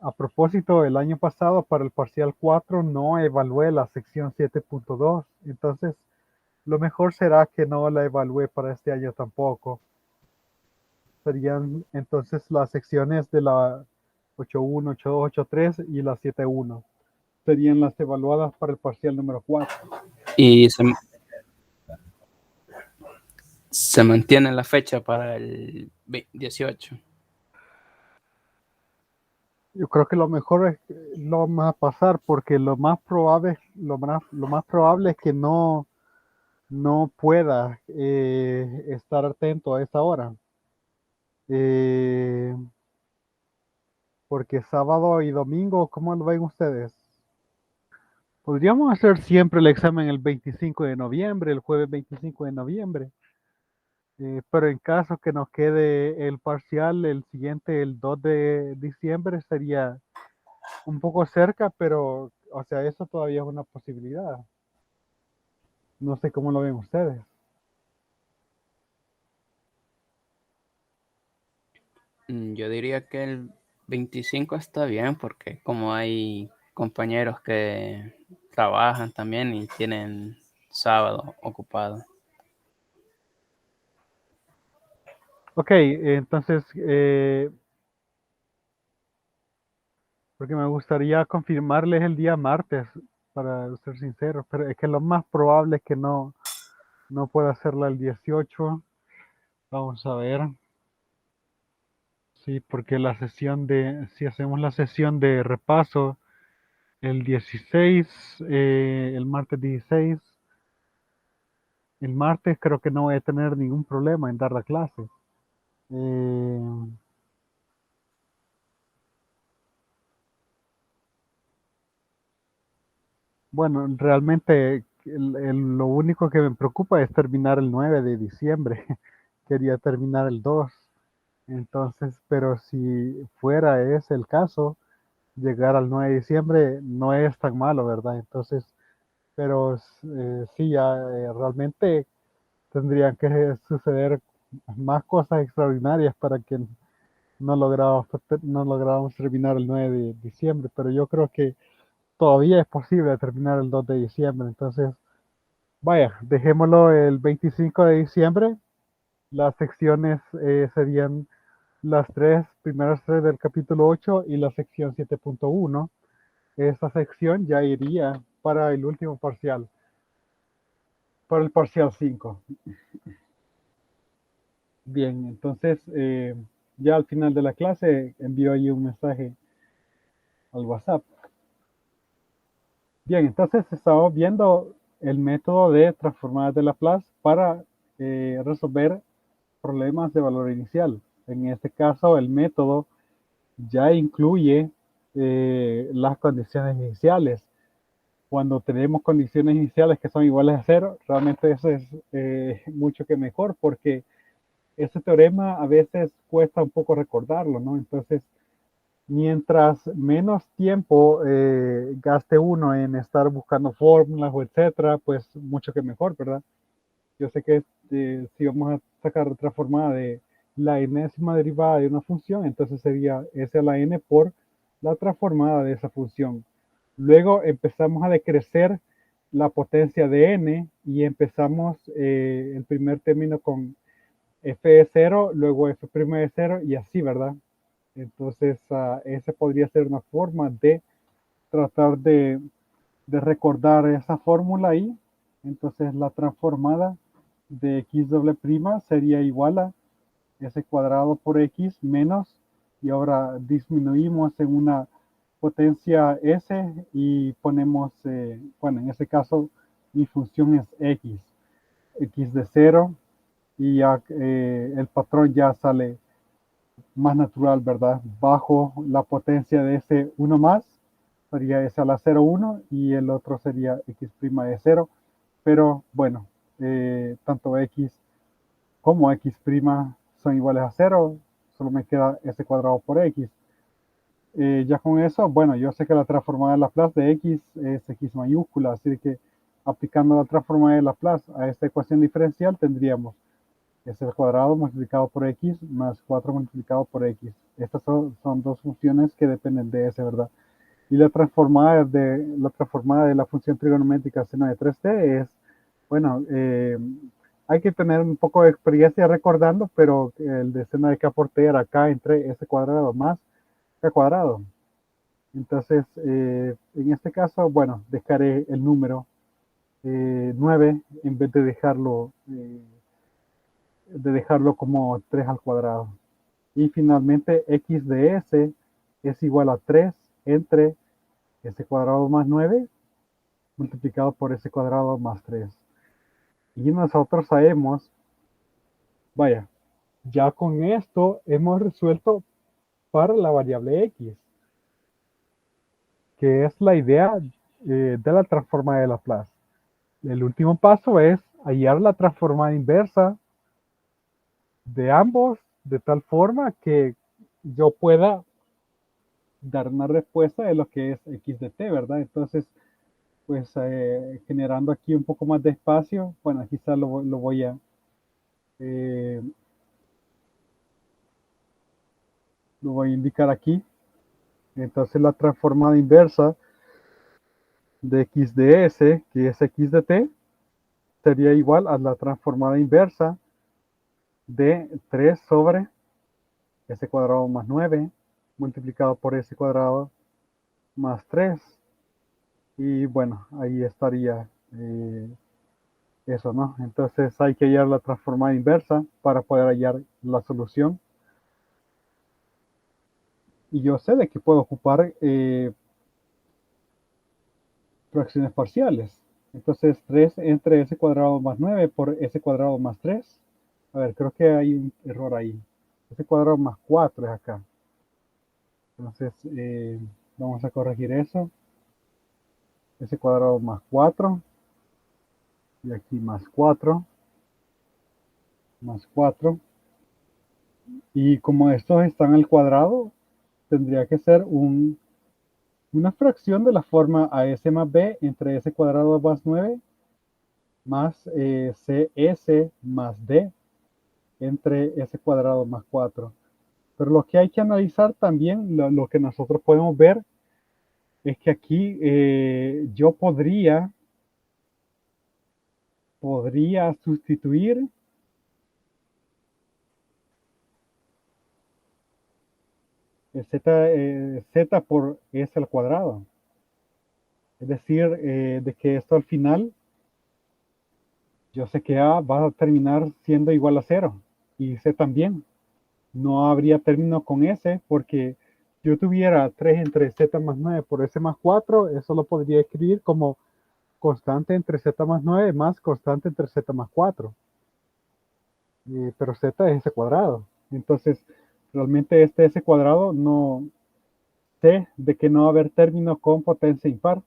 a propósito, el año pasado para el parcial 4 no evalué la sección 7.2, entonces lo mejor será que no la evalúe para este año tampoco. Serían entonces las secciones de la 8.1, 8.2, 8.3 y la 7.1. Serían las evaluadas para el parcial número 4. Y se mantiene la fecha para el 18. Yo creo que lo mejor es lo vamos a pasar porque lo más probable es que no pueda estar atento a esa hora. Porque sábado y domingo, ¿cómo lo ven ustedes? Podríamos hacer siempre el examen el 25 de noviembre, el jueves 25 de noviembre. Pero en caso que nos quede el parcial, el siguiente, el 2 de diciembre, sería un poco cerca, pero, o sea, eso todavía es una posibilidad. No sé cómo lo ven ustedes. Yo diría que el 25 está bien porque como hay compañeros que trabajan también y tienen sábado ocupado. Ok, entonces, porque me gustaría confirmarles el día martes, para ser sincero, pero es que lo más probable es que no pueda hacerla el 18. Vamos a ver. Sí, porque si hacemos la sesión de repaso el 16, el martes 16, el martes creo que no voy a tener ningún problema en dar la clase. Eh, bueno, realmente lo único que me preocupa es terminar el 9 de diciembre. Quería terminar el 2. Entonces, pero si fuera ese el caso, llegar al 9 de diciembre no es tan malo, ¿verdad? Entonces, pero sí, ya realmente tendrían que suceder más cosas extraordinarias para que no lográramos terminar el 9 de diciembre, pero yo creo que todavía es posible terminar el 2 de diciembre, entonces, vaya, dejémoslo el 25 de diciembre. Las secciones serían las primeras tres del capítulo 8 y la sección 7.1. Esa sección ya iría para el último parcial, para el parcial 5. Bien, entonces ya al final de la clase envío ahí un mensaje al WhatsApp. Bien, entonces estamos viendo el método de transformadas de Laplace para resolver problemas de valor inicial. En este caso, el método ya incluye las condiciones iniciales. Cuando tenemos condiciones iniciales que son iguales a cero, realmente eso es mucho que mejor porque ese teorema a veces cuesta un poco recordarlo, ¿no? Entonces, mientras menos tiempo gaste uno en estar buscando fórmulas o etcétera, pues mucho que mejor, ¿verdad? Yo sé que si vamos a sacar otra forma de la enésima derivada de una función, entonces sería S a la n por la transformada de esa función. Luego empezamos a decrecer la potencia de n y empezamos el primer término con f de 0, luego f' de 0 y así, ¿verdad? Entonces, esa podría ser una forma de tratar de recordar esa fórmula ahí. Entonces, la transformada de x doble prima sería igual a s cuadrado por x menos, y ahora disminuimos en una potencia s y ponemos, bueno, en este caso mi función es x de 0, y ya el patrón ya sale más natural, ¿verdad? Bajo la potencia de ese 1 más, sería S a la 0,1 y el otro sería x' de 0, pero bueno, tanto x como x' son iguales a 0, solo me queda s cuadrado por x. Ya con eso, bueno, yo sé que la transformada de Laplace de x es x mayúscula, así que aplicando la transformada de Laplace a esta ecuación diferencial tendríamos es el cuadrado multiplicado por x más 4 multiplicado por x. Estas son dos funciones que dependen de s, ¿verdad? Y la transformada de la función trigonométrica seno de 3t es, bueno, hay que tener un poco de experiencia recordando, pero el de seno de k por t era k entre s cuadrado más k cuadrado. Entonces, en este caso, bueno, dejaré el número 9 en vez de dejarlo como 3 al cuadrado. Y finalmente, x de s es igual a 3 entre s cuadrado más 9 multiplicado por s cuadrado más 3. Y nosotros sabemos, vaya, ya con esto hemos resuelto para la variable x, que es la idea de la transformada de Laplace. El último paso es hallar la transformada inversa de ambos de tal forma que yo pueda dar una respuesta de lo que es x de t, ¿verdad? Entonces, pues generando aquí un poco más de espacio, bueno, quizás lo voy a eh, lo voy a indicar aquí. Entonces la transformada inversa de x de s, que es x de t, sería igual a la transformada inversa de 3 sobre s cuadrado más 9 multiplicado por s cuadrado más 3. Y bueno, ahí estaría eso, ¿no? Entonces hay que hallar la transformada inversa para poder hallar la solución. Y yo sé de que puedo ocupar fracciones parciales. Entonces 3 entre s cuadrado más 9 por s cuadrado más 3. A ver, creo que hay un error ahí. S cuadrado más 4 es acá. Entonces vamos a corregir eso. S cuadrado más 4. Y aquí más 4. Más 4. Y como estos están al cuadrado, tendría que ser una fracción de la forma as más b entre s cuadrado más 9 más cs más d entre s cuadrado más 4. Pero lo que hay que analizar también, lo que nosotros podemos ver, es que aquí yo podría sustituir z por s al cuadrado. Es decir, de que esto al final, yo sé que a va a terminar siendo igual a 0 y c también. No habría término con s porque yo tuviera 3 entre z más 9 por s más 4, eso lo podría escribir como constante entre z más 9 más constante entre z más 4. Pero z es s cuadrado. Entonces, realmente este s cuadrado no sé de que no va a haber término con potencia impar.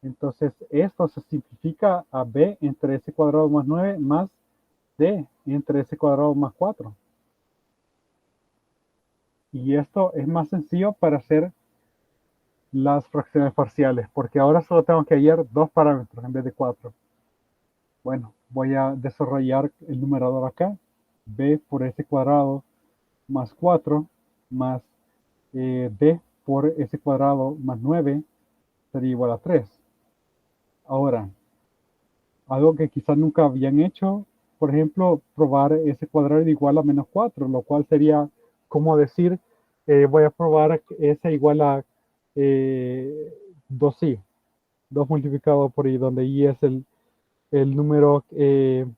Entonces, esto se simplifica a b entre s cuadrado más 9 más d entre s cuadrado más 4. Y esto es más sencillo para hacer las fracciones parciales, porque ahora solo tengo que hallar dos parámetros en vez de 4. Bueno, voy a desarrollar el numerador acá, b por s cuadrado más 4 más d por s cuadrado más 9 sería igual a 3. Ahora, algo que quizás nunca habían hecho, por ejemplo, probar s cuadrado igual a menos 4, lo cual sería como decir, voy a probar s igual a 2i, 2 multiplicado por i, donde i es el número, el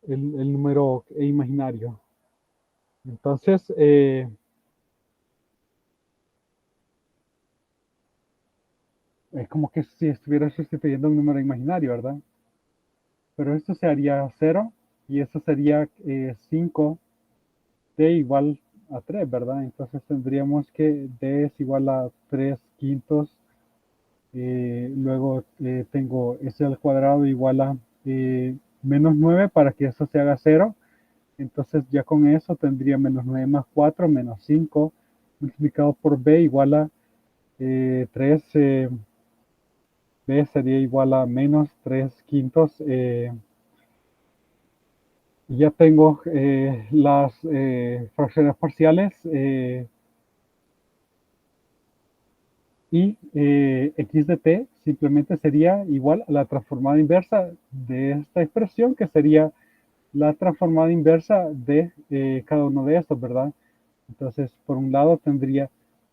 número imaginario. Entonces, es como que si estuviera sustituyendo un número imaginario, ¿verdad? Pero esto se haría 0 y esto sería 5 d igual a 3, ¿verdad? Entonces tendríamos que d es igual a 3 quintos. Luego tengo s al cuadrado igual a menos 9 para que eso se haga 0. Entonces ya con eso tendría menos 9 más 4 menos 5 multiplicado por b igual a 3. B sería igual a menos 3 quintos Y ya tengo las fracciones parciales y x de t simplemente sería igual a la transformada inversa de esta expresión, que sería la transformada inversa de cada uno de estos, ¿verdad? Entonces, por un lado tendría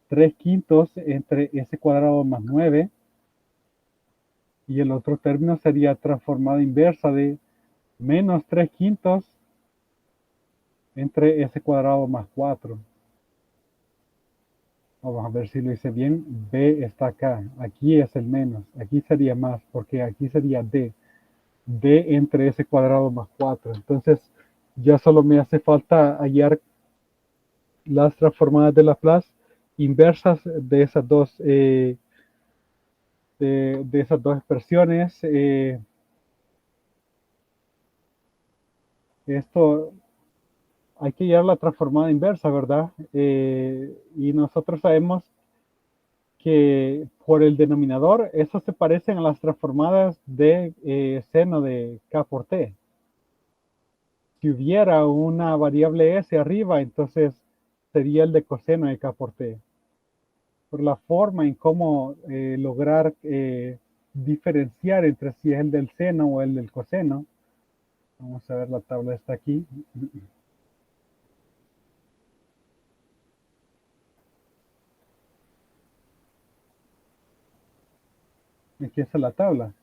3 quintos entre s cuadrado más 9, y el otro término sería transformada inversa de menos 3 quintos entre s cuadrado más 4. Vamos a ver si lo hice bien. B está acá. Aquí es el menos. Aquí sería más, porque aquí sería D. D entre s cuadrado más 4. Entonces, ya solo me hace falta hallar las transformadas de Laplace inversas de esas dos, de esas dos expresiones. Esto hay que hallar la transformada inversa, ¿verdad? Y nosotros sabemos que por el denominador, eso se parecen a las transformadas de seno de k por t. Si hubiera una variable s arriba, entonces sería el de coseno de k por t. Por la forma en cómo lograr diferenciar entre si es el del seno o el del coseno. Vamos a ver, la tabla está aquí. Aquí está la tabla.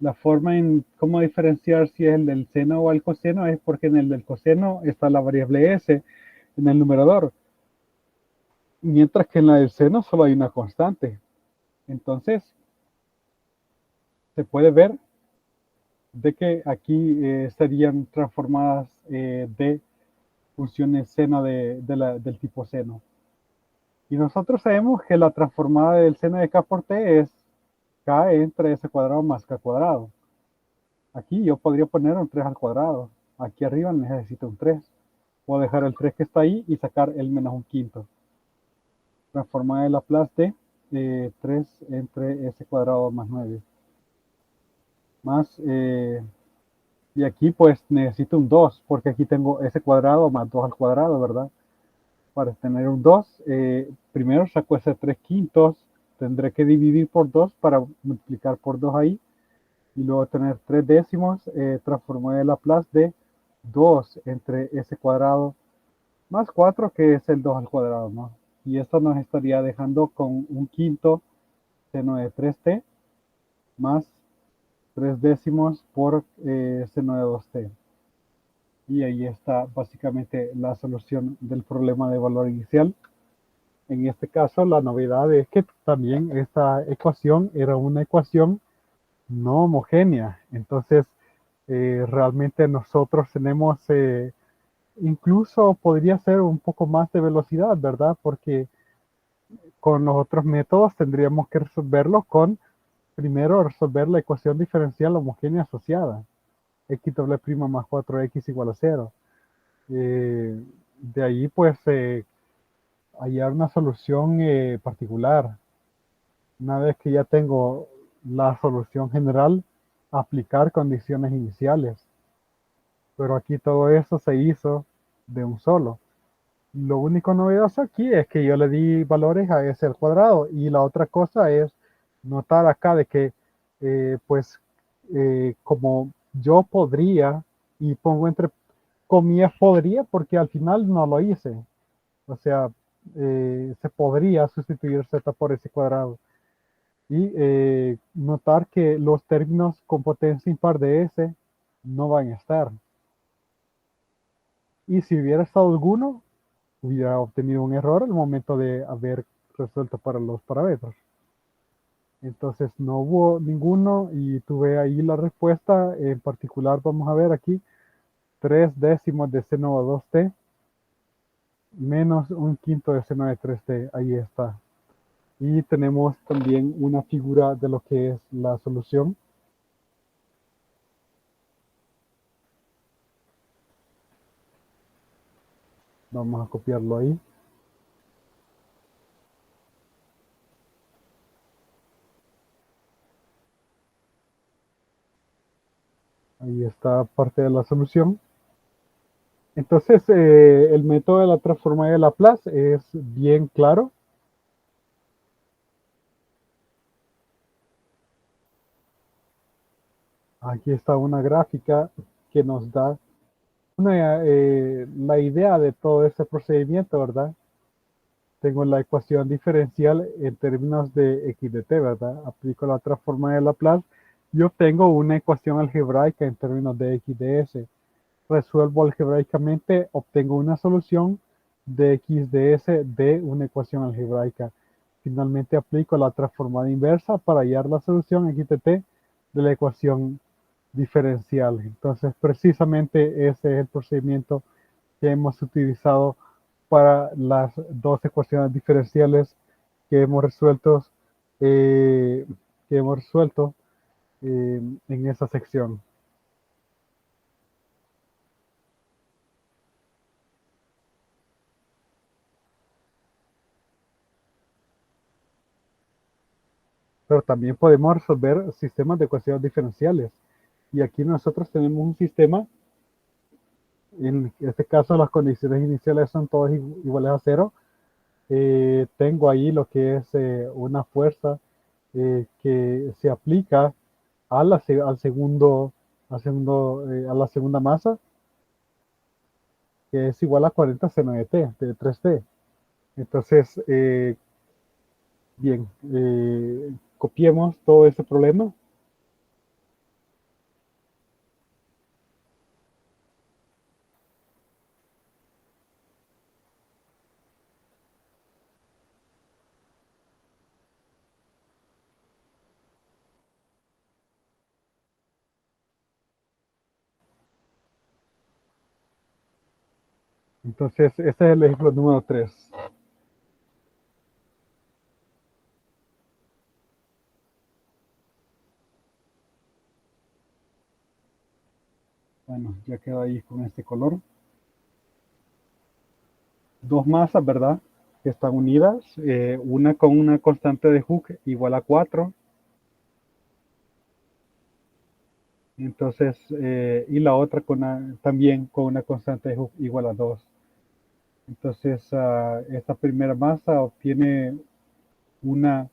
La forma en cómo diferenciar si es el del seno o el coseno es porque en el del coseno está la variable s en el numerador, mientras que en la del seno solo hay una constante. Entonces, se puede ver de que aquí serían transformadas de funciones seno del tipo seno. Y nosotros sabemos que la transformada del seno de k por t es k entre s cuadrado más k cuadrado. Aquí yo podría poner un 3 al cuadrado. Aquí arriba necesito un 3. Puedo dejar el 3 que está ahí y sacar el menos un quinto. Transformada de Laplace de 3 entre s cuadrado más 9. Más, y aquí pues necesito un 2, porque aquí tengo s cuadrado más 2 al cuadrado, ¿verdad? Para tener un 2, primero saco ese 3 quintos, tendré que dividir por 2 para multiplicar por 2 ahí, y luego tener 3 décimos, transformé de Laplace de 2 entre s cuadrado más 4, que es el 2 al cuadrado, ¿no? Y esto nos estaría dejando con un quinto seno de 3t más 3 décimos por seno de 2t. Y ahí está básicamente la solución del problema de valor inicial. En este caso, la novedad es que también esta ecuación era una ecuación no homogénea. Entonces, realmente nosotros tenemos, incluso podría ser un poco más de velocidad, ¿verdad? Porque con los otros métodos tendríamos que resolverlo con, primero, resolver la ecuación diferencial homogénea asociada. X doble prima más 4x igual a 0. De ahí, pues, hallar una solución particular. Una vez que ya tengo la solución general, aplicar condiciones iniciales. Pero aquí todo eso se hizo de un solo. Lo único novedoso aquí es que yo le di valores a s al cuadrado, y la otra cosa es notar acá de que pues como yo podría, y pongo entre comillas podría porque al final no lo hice, o sea, se podría sustituir z por s cuadrado, y notar que los términos con potencia impar de s no van a estar, y si hubiera estado alguno, hubiera obtenido un error al momento de haber resuelto para los parámetros. Entonces no hubo ninguno y tuve ahí la respuesta. En particular vamos a ver aquí 3 décimos de seno de 2t menos un quinto de seno de 3t. Ahí está. Y tenemos también una figura de lo que es la solución. Vamos a copiarlo ahí. Ahí está parte de la solución. Entonces, el método de la transformada de Laplace es bien claro. Aquí está una gráfica que nos da la idea de todo este procedimiento, ¿verdad? Tengo la ecuación diferencial en términos de x de t, ¿verdad? Aplico la transformada de Laplace y obtengo una ecuación algebraica en términos de x de s. Resuelvo algebraicamente, obtengo una solución de x de s de una ecuación algebraica. Finalmente aplico la transformada inversa para hallar la solución x de t de la ecuación diferencial. Entonces, precisamente ese es el procedimiento que hemos utilizado para las dos ecuaciones diferenciales que hemos resuelto, eh, que hemos resuelto en esa sección. Pero también podemos resolver sistemas de ecuaciones diferenciales. Y aquí nosotros tenemos un sistema, en este caso las condiciones iniciales son todas iguales a cero. Tengo ahí lo que es una fuerza que se aplica a la segunda masa, que es igual a 40 seno de t, de 3t. Entonces, bien, copiemos todo ese problema. Entonces, este es el ejemplo número 3. Bueno, ya queda ahí con este color. Dos masas, ¿verdad? Que están unidas, una con una constante de Hooke igual a 4. Entonces, y la otra también con una constante de Hooke igual a 2. Entonces, esta primera masa obtiene un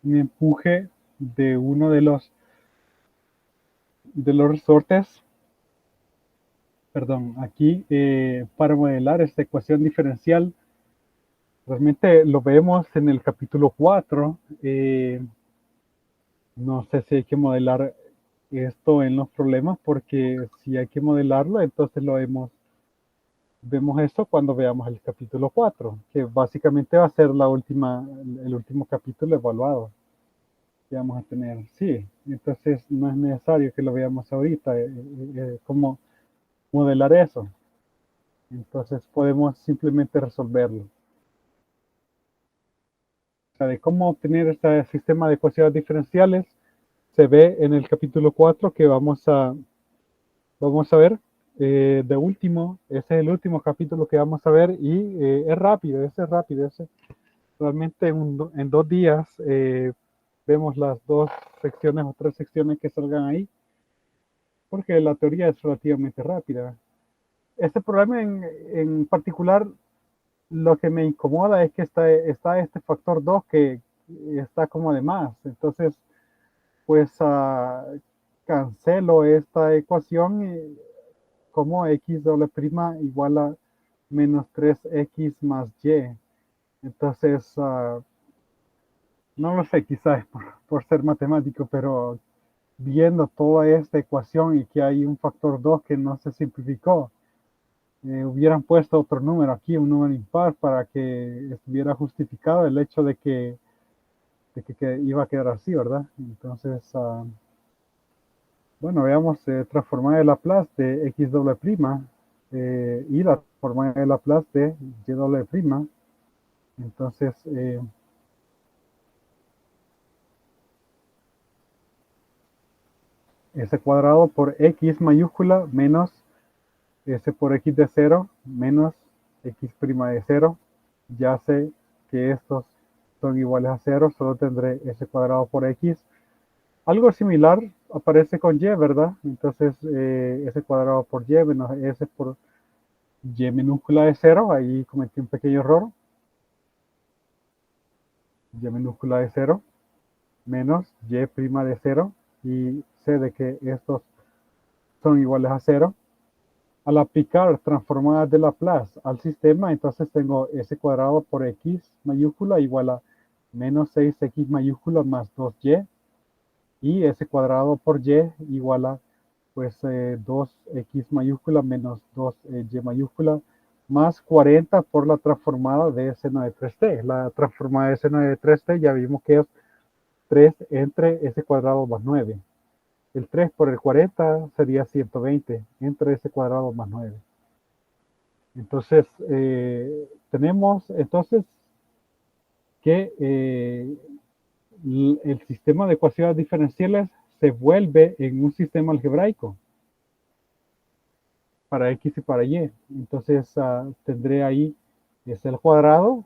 empuje de uno de los resortes. Perdón, aquí para modelar esta ecuación diferencial, realmente lo vemos en el capítulo 4. No sé si hay que modelar esto en los problemas, porque si hay que modelarlo, entonces vemos esto cuando veamos el capítulo 4, que básicamente va a ser el último capítulo evaluado que vamos a tener. Sí, entonces no es necesario que lo veamos ahorita, cómo modelar eso. Entonces podemos simplemente resolverlo. O sea, de cómo obtener este sistema de ecuaciones diferenciales se ve en el capítulo 4 que vamos a ver de último. Ese es el último capítulo que vamos a ver y es rápido, ese es rápido. Realmente en 2 días vemos las dos secciones o tres secciones que salgan ahí, porque la teoría es relativamente rápida. Este problema en particular, lo que me incomoda es que está este factor 2 que está como de más. Entonces, pues cancelo esta ecuación como x doble prima igual a menos 3x más y. Entonces, no lo sé, quizás por ser matemático, pero viendo toda esta ecuación y que hay un factor 2 que no se simplificó, hubieran puesto otro número aquí, un número impar, para que estuviera justificado el hecho de que iba a quedar así, ¿verdad? Entonces, bueno, veamos transformada de Laplace de x doble prima y la transformada de Laplace de y doble prima. Entonces, s cuadrado por x mayúscula menos s por x de 0 menos x prima de 0. Ya sé que estos son iguales a 0, solo tendré s cuadrado por x. Algo similar aparece con y, ¿verdad? Entonces, s cuadrado por y menos s por y minúscula de 0, ahí cometí un pequeño error, y minúscula de 0, menos y prima de 0, y sé de que estos son iguales a 0. Al aplicar transformadas de Laplace al sistema, entonces tengo s cuadrado por x mayúscula igual a menos 6x mayúscula más 2y, y s cuadrado por y igual a pues 2x mayúscula menos 2y mayúscula más 40 por la transformada de seno de 3t. La transformada de seno de 3t ya vimos que es 3 entre s cuadrado más 9. El 3 por el 40 sería 120 entre s cuadrado más 9. Entonces, tenemos entonces que el sistema de ecuaciones diferenciales se vuelve en un sistema algebraico para x y para y. Entonces, tendré ahí es el cuadrado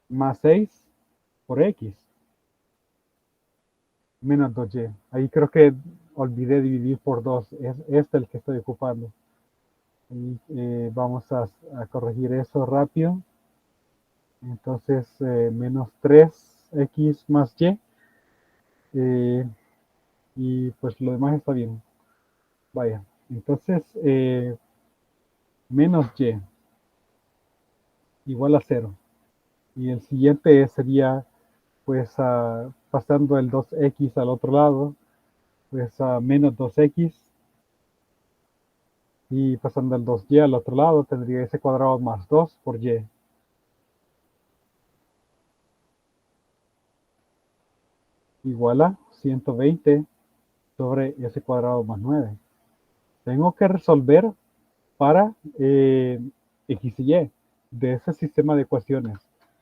más 6 por x menos 2y. Ahí creo que olvidé dividir por 2. Es este el que estoy ocupando. Y, vamos a corregir eso rápido. Entonces, menos 3x más y. Y pues lo demás está bien. Vaya. Entonces, menos y igual a 0. Y el siguiente sería, pues, pasando el 2x al otro lado, pues menos 2x. Y pasando el 2y al otro lado, tendría ese cuadrado más 2 por y. Igual a 120 sobre ese cuadrado más 9. Tengo que resolver para x y y de ese sistema de ecuaciones,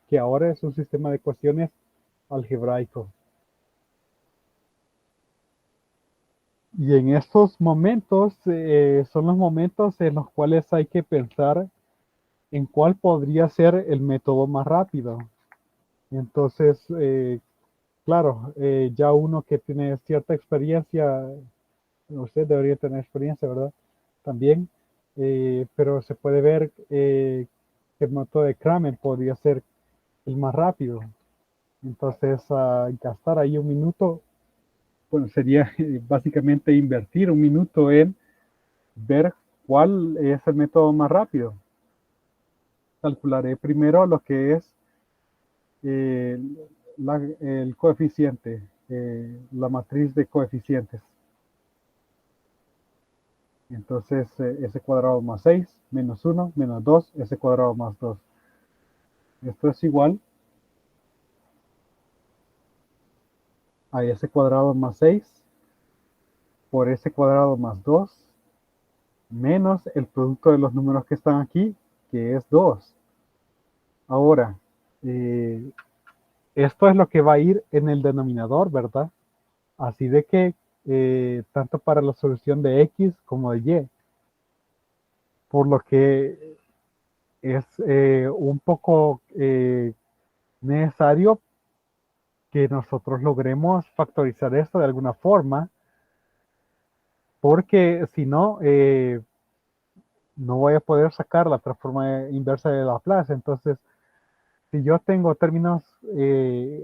que ahora es un sistema de ecuaciones algebraico. Y en estos momentos son los momentos en los cuales hay que pensar en cuál podría ser el método más rápido. Entonces, claro, ya uno que tiene cierta experiencia, usted debería tener experiencia, ¿verdad? También, pero se puede ver que el método de Kramer podría ser el más rápido. Entonces, gastar ahí un minuto, bueno, sería básicamente invertir un minuto en ver cuál es el método más rápido. Calcularé primero lo que es eh, el coeficiente, la matriz de coeficientes. Entonces, s cuadrado más 6, menos 1, menos 2, s cuadrado más 2. Esto es igual a s cuadrado más 6 por s cuadrado más 2 menos el producto de los números que están aquí, que es 2. Ahora, eh, esto es lo que va a ir en el denominador, ¿verdad? Así de que tanto para la solución de x como de y, por lo que es un poco necesario que nosotros logremos factorizar esto de alguna forma, porque si no, no voy a poder sacar la transforma inversa de Laplace. Entonces, si yo tengo términos,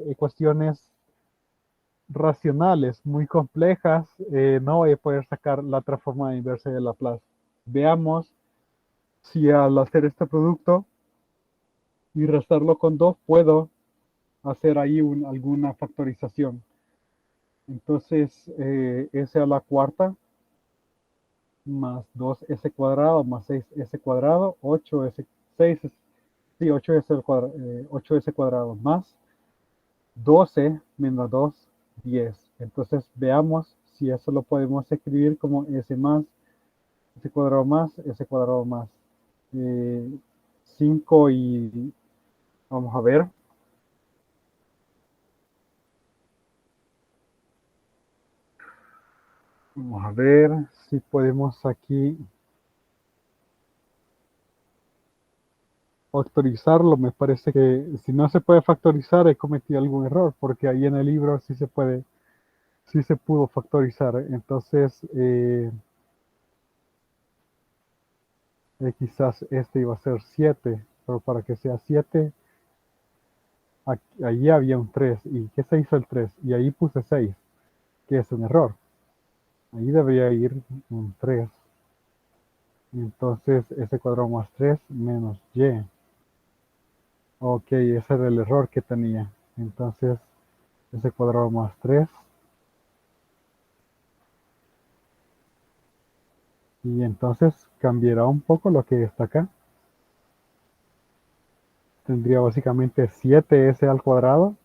ecuaciones racionales muy complejas, no voy a poder sacar la transforma inversa de Laplace. Veamos si al hacer este producto y restarlo con 2 puedo hacer ahí alguna factorización. Entonces, s a la cuarta más 2s cuadrado más 6s cuadrado, 8s, 6, sí, 8s, 8s cuadrado más 12 menos 2, 10. Entonces veamos si eso lo podemos escribir como s más, s cuadrado más 5 y vamos a ver. Vamos a ver si podemos aquí factorizarlo. Me parece que si no se puede factorizar he cometido algún error, porque ahí en el libro sí se puede, sí se pudo factorizar. Entonces, quizás este iba a ser 7, pero para que sea 7, allí había un 3. ¿Y qué se hizo el 3? Y ahí puse 6, que es un error. Ahí debería ir un 3. Entonces, s cuadrado más 3 menos y. Ok, ese era el error que tenía. Entonces, s cuadrado más 3. Y entonces cambiará un poco lo que está acá. Tendría básicamente 7s al cuadrado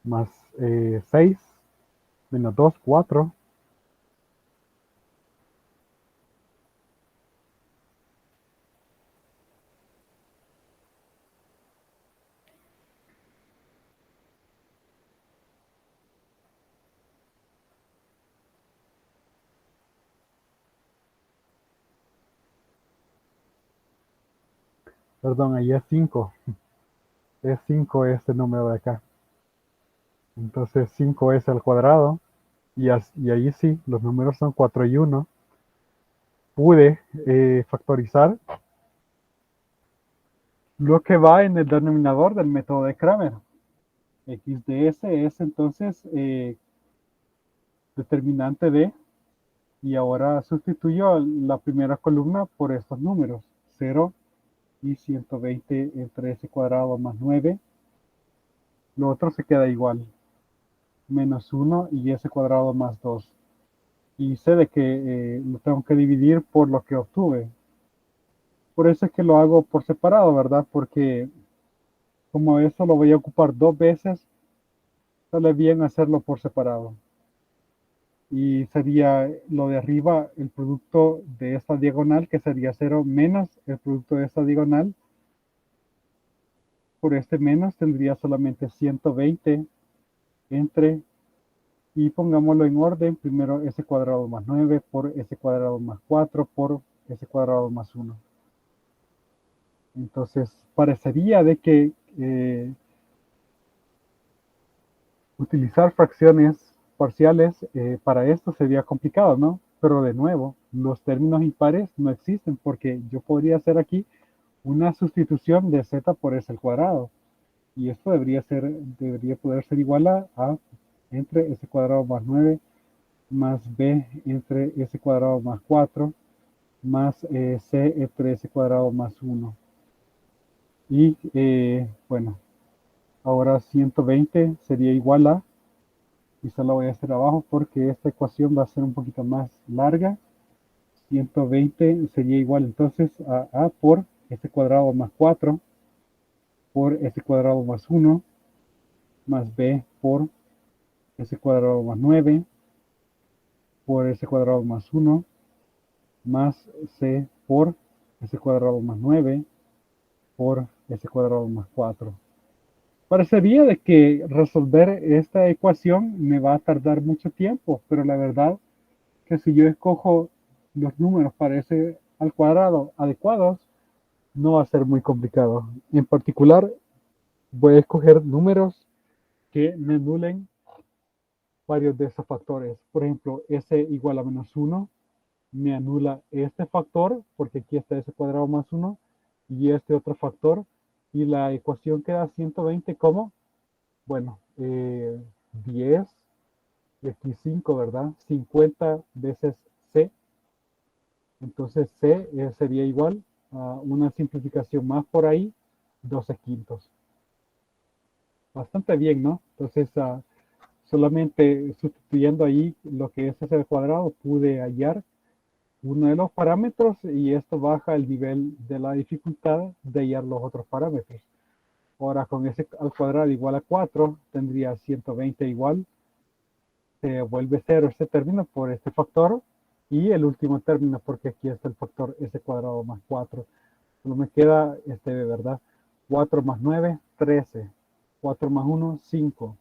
más 6 menos 2, 4. Perdón, ahí es 5. Es 5 este número de acá. Entonces 5s al cuadrado. Y ahí sí, los números son 4 y 1. Pude factorizar lo que va en el denominador del método de Kramer. X de S es entonces determinante de, y ahora sustituyo la primera columna por estos números, 0 y 120 entre s cuadrado más 9. Lo otro se queda igual, menos 1 y s cuadrado más 2. Y sé de que lo tengo que dividir por lo que obtuve. Por eso es que lo hago por separado, ¿verdad? Porque como eso lo voy a ocupar 2 veces, sale bien hacerlo por separado. Y sería lo de arriba el producto de esta diagonal, que sería 0 menos el producto de esta diagonal. Por este menos tendría solamente 120 entre, y pongámoslo en orden, primero s cuadrado más 9 por s cuadrado más 4 por s cuadrado más 1. Entonces parecería de que utilizar fracciones parciales para esto sería complicado, ¿no? Pero de nuevo, los términos impares no existen porque yo podría hacer aquí una sustitución de z por s al cuadrado. Y esto debería poder ser igual a entre s cuadrado más 9 más b entre s cuadrado más 4 más c entre s cuadrado más 1. Y bueno, ahora 120 sería igual a, y solo voy a hacer abajo porque esta ecuación va a ser un poquito más larga. 120 sería igual entonces a por s cuadrado más 4 por s cuadrado más 1 más b por s cuadrado más 9 por s cuadrado más 1 más c por s cuadrado más 9 por s cuadrado más 4. Parecería de que resolver esta ecuación me va a tardar mucho tiempo, pero la verdad que si yo escojo los números para s al cuadrado adecuados, no va a ser muy complicado. En particular, voy a escoger números que me anulen varios de esos factores. Por ejemplo, s igual a menos 1 me anula este factor, porque aquí está s cuadrado más 1, y este otro factor, y la ecuación queda 120 como, bueno, 10, y aquí 5, ¿verdad? 50 veces c, entonces c sería igual a una simplificación más por ahí, 12 quintos. Bastante bien, ¿no? Entonces, solamente sustituyendo ahí lo que es s al cuadrado, pude hallar uno de los parámetros y esto baja el nivel de la dificultad de hallar los otros parámetros. Ahora con s al cuadrado igual a 4 tendría 120 igual, se vuelve 0 este término por este factor y el último término porque aquí está el factor s cuadrado más 4. Solo me queda este de verdad. 4 más 9, 13. 4 más 1, 5.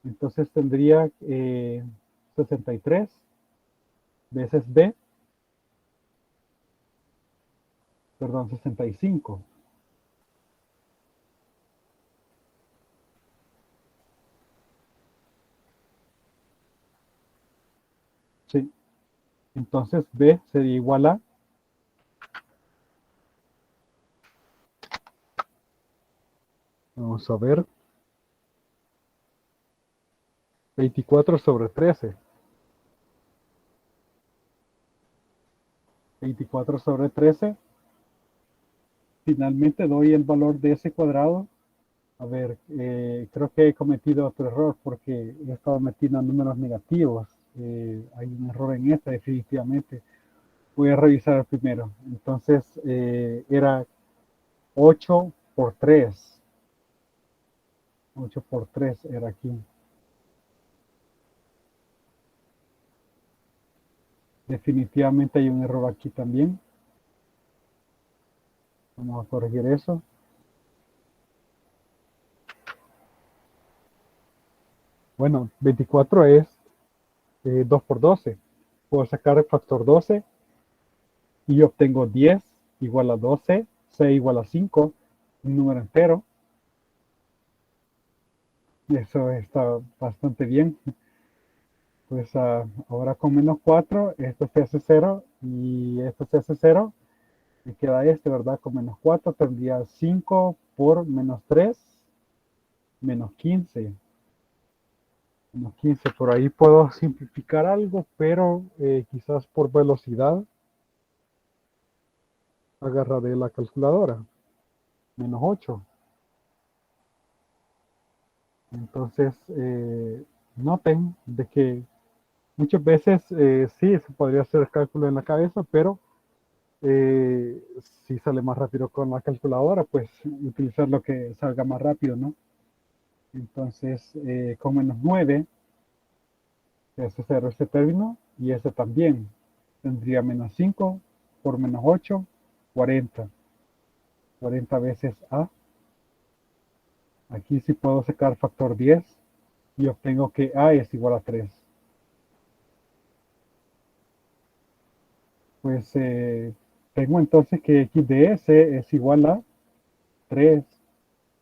Entonces tendría 63 veces b, perdón, 65. Sí. Entonces B sería igual a Vamos a ver. 24 sobre 13. 24 sobre 13. Finalmente doy el valor de ese cuadrado. A ver, creo que he cometido otro error porque he estado metiendo números negativos. Hay un error en este, definitivamente. Voy a revisar el primero. Entonces, era 8 por 3. 8 por 3 era aquí. Definitivamente hay un error aquí también. Vamos a corregir eso. Bueno, 24 es 2 por 12. Puedo sacar el factor 12 y obtengo 10 igual a 12, c igual a 5, un número entero. Eso está bastante bien. Pues ahora con menos 4, esto se hace 0 y esto se hace 0. Me queda este, ¿verdad? Con menos 4 tendría 5 por menos 3, menos 15. Menos 15, por ahí puedo simplificar algo, pero quizás por velocidad agarraré la calculadora. Menos 8. Entonces, noten de que muchas veces sí se podría hacer el cálculo en la cabeza, pero si sale más rápido con la calculadora, pues utilizar lo que salga más rápido, ¿no? Entonces, con menos 9, se cerró este término y este también. Tendría menos 5 por menos 8, 40. 40 veces A. Aquí sí puedo sacar factor 10 y obtengo que A es igual a 3. Pues tengo entonces que x de s es igual a 3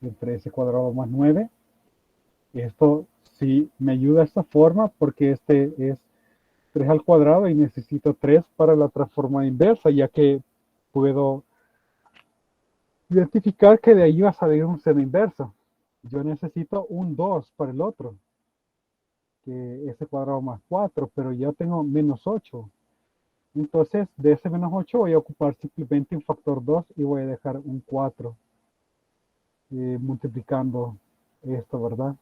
entre s cuadrado más 9. Esto sí me ayuda esta forma porque este es 3 al cuadrado y necesito 3 para la transformada inversa, ya que puedo identificar que de ahí va a salir un seno inverso. Yo necesito un 2 para el otro, que s cuadrado más 4, pero ya tengo menos 8. Entonces, de ese menos 8 voy a ocupar simplemente un factor 2 y voy a dejar un 4 multiplicando esto, ¿verdad?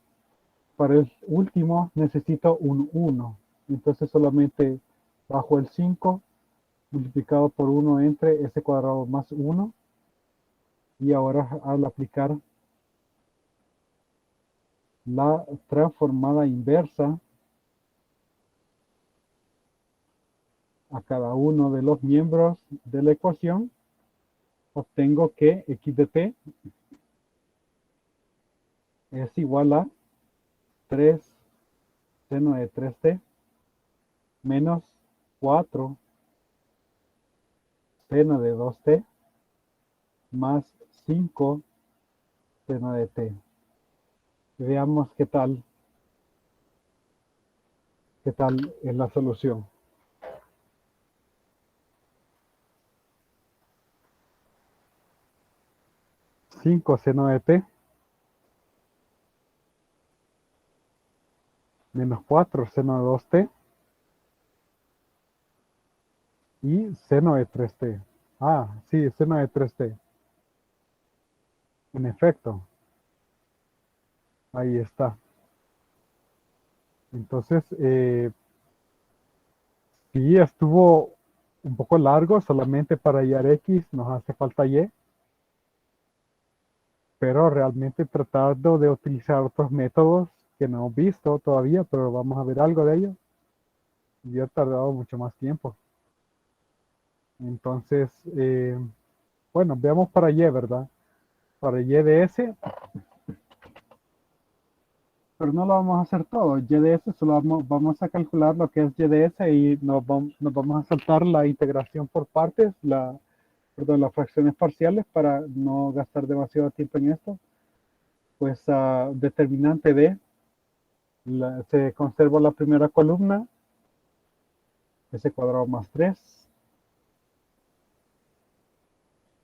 Para el último necesito un 1. Entonces solamente bajo el 5 multiplicado por 1 entre s cuadrado más 1. Y ahora al aplicar la transformada inversa a cada uno de los miembros de la ecuación, obtengo que x de t es igual a 3 seno de 3t menos 4 seno de 2t más 5 seno de t. Veamos qué tal es la solución. 5 seno de t menos 4 seno de 2t y seno de 3t. Ah, sí, seno de 3t. En efecto, ahí está. Entonces, sí, estuvo un poco largo, solamente para hallar X nos hace falta Y, pero realmente tratando de utilizar otros métodos que no hemos visto todavía, pero vamos a ver algo de ello. Y ha tardado mucho más tiempo. Entonces, bueno, veamos para Y, ¿verdad? Para Y de S, pero no lo vamos a hacer todo. Y de S solo vamos a calcular lo que es Y de S y nos vamos a saltar la integración por partes, perdón, las fracciones parciales para no gastar demasiado tiempo en esto. Pues determinante de, se conserva la primera columna, s cuadrado más 3,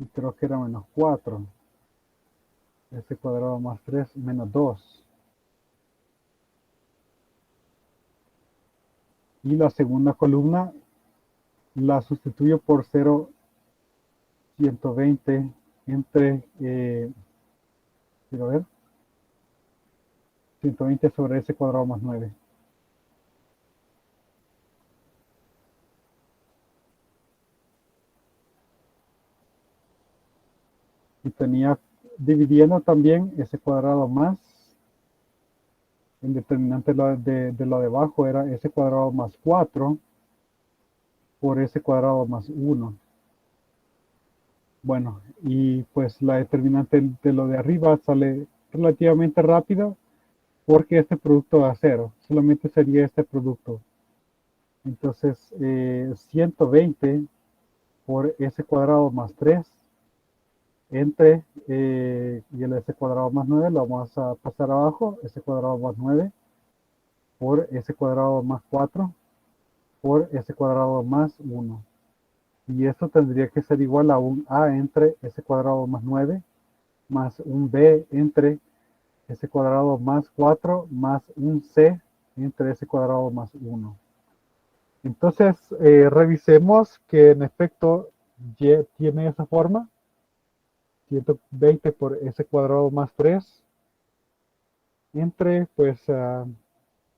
y creo que era menos 4. S cuadrado más 3 menos 2. Y la segunda columna la sustituyo por 0,120 entre, quiero ver, 120 sobre S cuadrado más 9. Y tenía dividiendo también S cuadrado más, el determinante de lo de abajo era S cuadrado más 4 por S cuadrado más 1. Bueno, y pues la determinante de lo de arriba sale relativamente rápido porque este producto da cero, solamente sería este producto. Entonces, 120 por S cuadrado más 3 entre, y el S cuadrado más 9 lo vamos a pasar abajo, S cuadrado más 9 por S cuadrado más 4 por S cuadrado más 1. Y esto tendría que ser igual a un A entre S cuadrado más 9 más un B entre S cuadrado más 4 más un C entre S cuadrado más 1. Entonces, revisemos que en efecto Y tiene esa forma, 120 por S cuadrado más 3 entre, pues,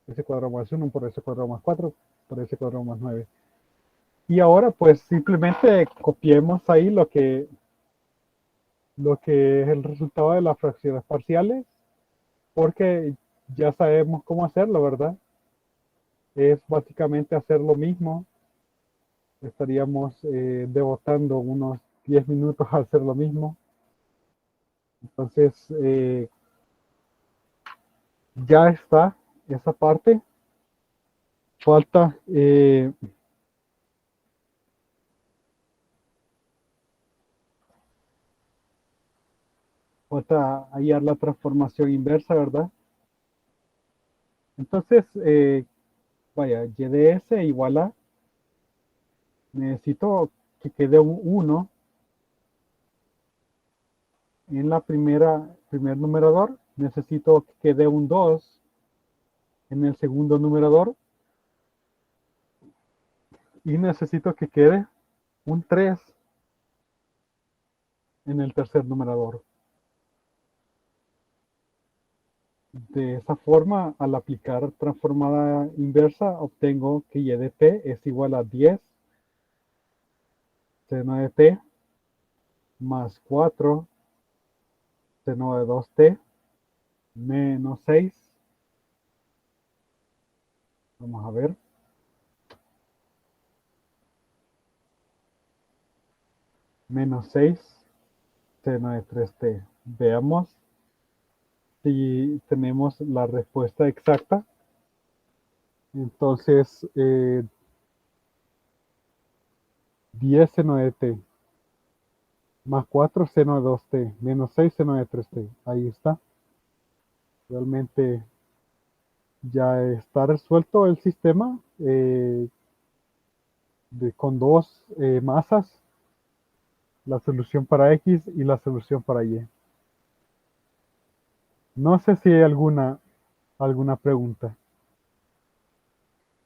S cuadrado más 1 por S cuadrado más 4 por S cuadrado más 9. Y ahora, pues, simplemente copiemos ahí lo que es el resultado de las fracciones parciales, porque ya sabemos cómo hacerlo, ¿verdad? Es básicamente hacer lo mismo. Estaríamos devotando unos 10 minutos a hacer lo mismo. Entonces, ya está esa parte. Falta, hallar la transformación inversa, ¿verdad? Entonces, vaya, y de s igual a, necesito que quede un 1 en la primer numerador, necesito que quede un 2 en el segundo numerador y necesito que quede un 3 en el tercer numerador. De esa forma, al aplicar transformada inversa, obtengo que y de t es igual a 10 seno de t más 4 seno de 2t menos 6. Vamos a ver. Menos 6 seno de 3t. Veamos si tenemos la respuesta exacta. Entonces, 10 seno de t más 4 seno de 2t menos 6 seno de 3t. Ahí está. Realmente ya está resuelto el sistema con dos masas, la solución para X y la solución para Y. No sé si hay alguna pregunta.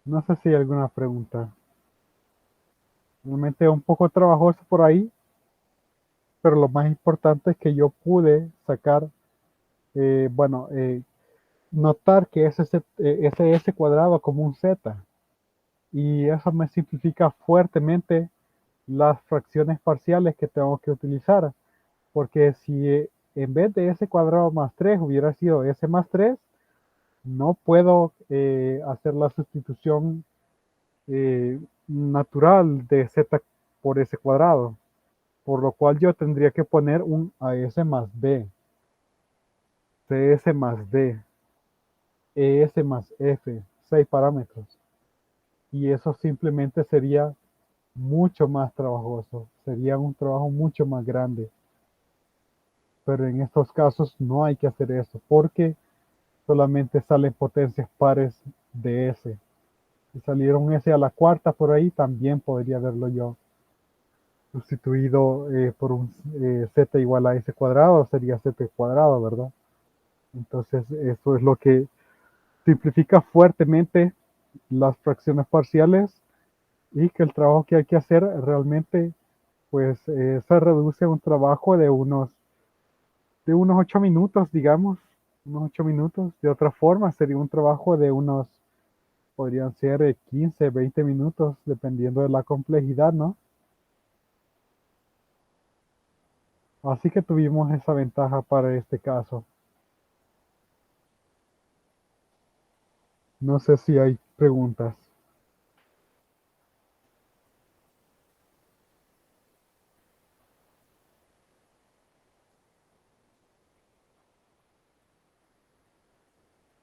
No sé si hay alguna pregunta. Realmente un poco trabajoso por ahí, pero lo más importante es que yo pude sacar, bueno, notar que ese S cuadrado como un Z. Y eso me simplifica fuertemente las fracciones parciales que tengo que utilizar. Porque si en vez de S cuadrado más 3 hubiera sido S más 3, no puedo hacer la sustitución natural de Z por S cuadrado. Por lo cual yo tendría que poner un AS más B, CS más D, ES más F, 6 parámetros. Y eso simplemente sería mucho más trabajoso, sería un trabajo mucho más grande. Pero en estos casos no hay que hacer eso porque solamente salen potencias pares de S. Si saliera un S a la cuarta por ahí, también podría verlo yo. sustituido por un z igual a s cuadrado, sería z cuadrado, ¿verdad? Entonces, eso es lo que simplifica fuertemente las fracciones parciales y que el trabajo que hay que hacer realmente, pues, se reduce a un trabajo de unos 8 minutos, digamos, unos 8 minutos. De otra forma, sería un trabajo de unos, podrían ser 15, 20 minutos, dependiendo de la complejidad, ¿no? Así que tuvimos esa ventaja para este caso. No sé si hay preguntas.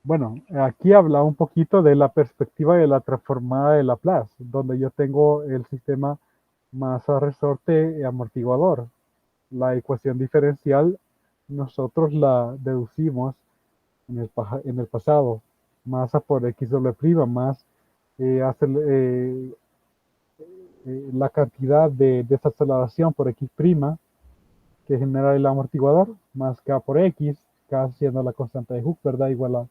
Bueno, aquí habla un poquito de la perspectiva de la transformada de Laplace, donde yo tengo el sistema masa, resorte y amortiguador. La ecuación diferencial nosotros la deducimos en el pasado. Masa por x doble prima más la cantidad de desaceleración por x prima que genera el amortiguador, más k por x, k siendo la constante de Hooke, ¿verdad? Igual a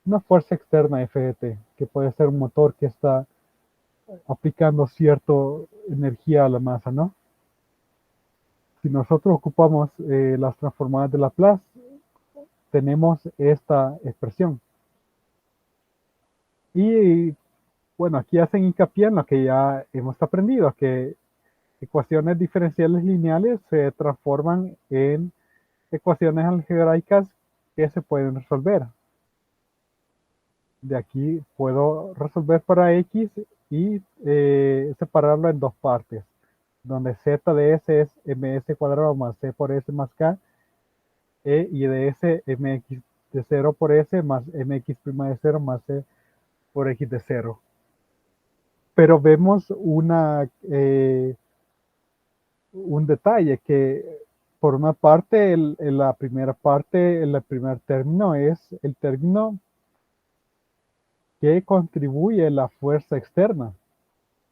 una fuerza externa Ft, que puede ser un motor que está aplicando cierta energía a la masa, ¿no? Si nosotros ocupamos las transformadas de Laplace, tenemos esta expresión. Y bueno, aquí hacen hincapié en lo que ya hemos aprendido, que ecuaciones diferenciales lineales se transforman en ecuaciones algebraicas que se pueden resolver. De aquí puedo resolver para x y separarlo en dos partes, donde z de s es ms cuadrado más c por s más k, y de s mx de 0 por s más mx prima de 0 más c por x de 0. Pero vemos un detalle que por una parte, en la primera parte, el primer término es el término que contribuye la fuerza externa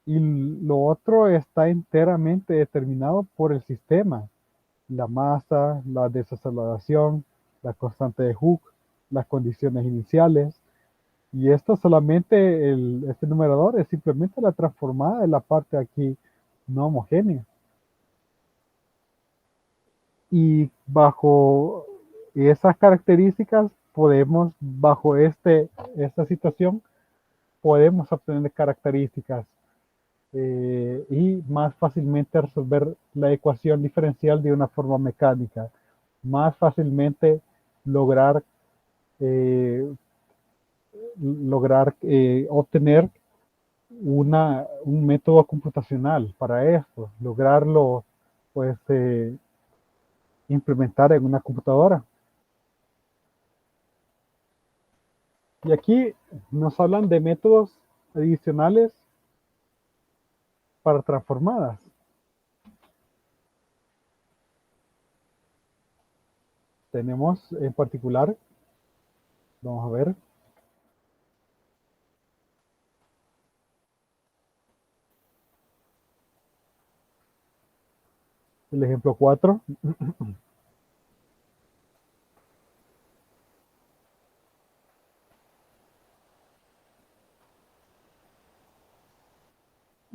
y lo otro está enteramente determinado por el sistema, la masa, la desaceleración, la constante de Hooke, las condiciones iniciales. Y esto solamente, este numerador es simplemente la transformada de la parte aquí no homogénea. Y bajo esas características podemos, bajo esta situación, podemos obtener características y más fácilmente resolver la ecuación diferencial de una forma mecánica, más fácilmente lograr, eh, obtener un método computacional para esto, lograrlo pues implementar en una computadora. Y aquí nos hablan de métodos adicionales para transformadas. Tenemos en particular, vamos a ver, el ejemplo 4.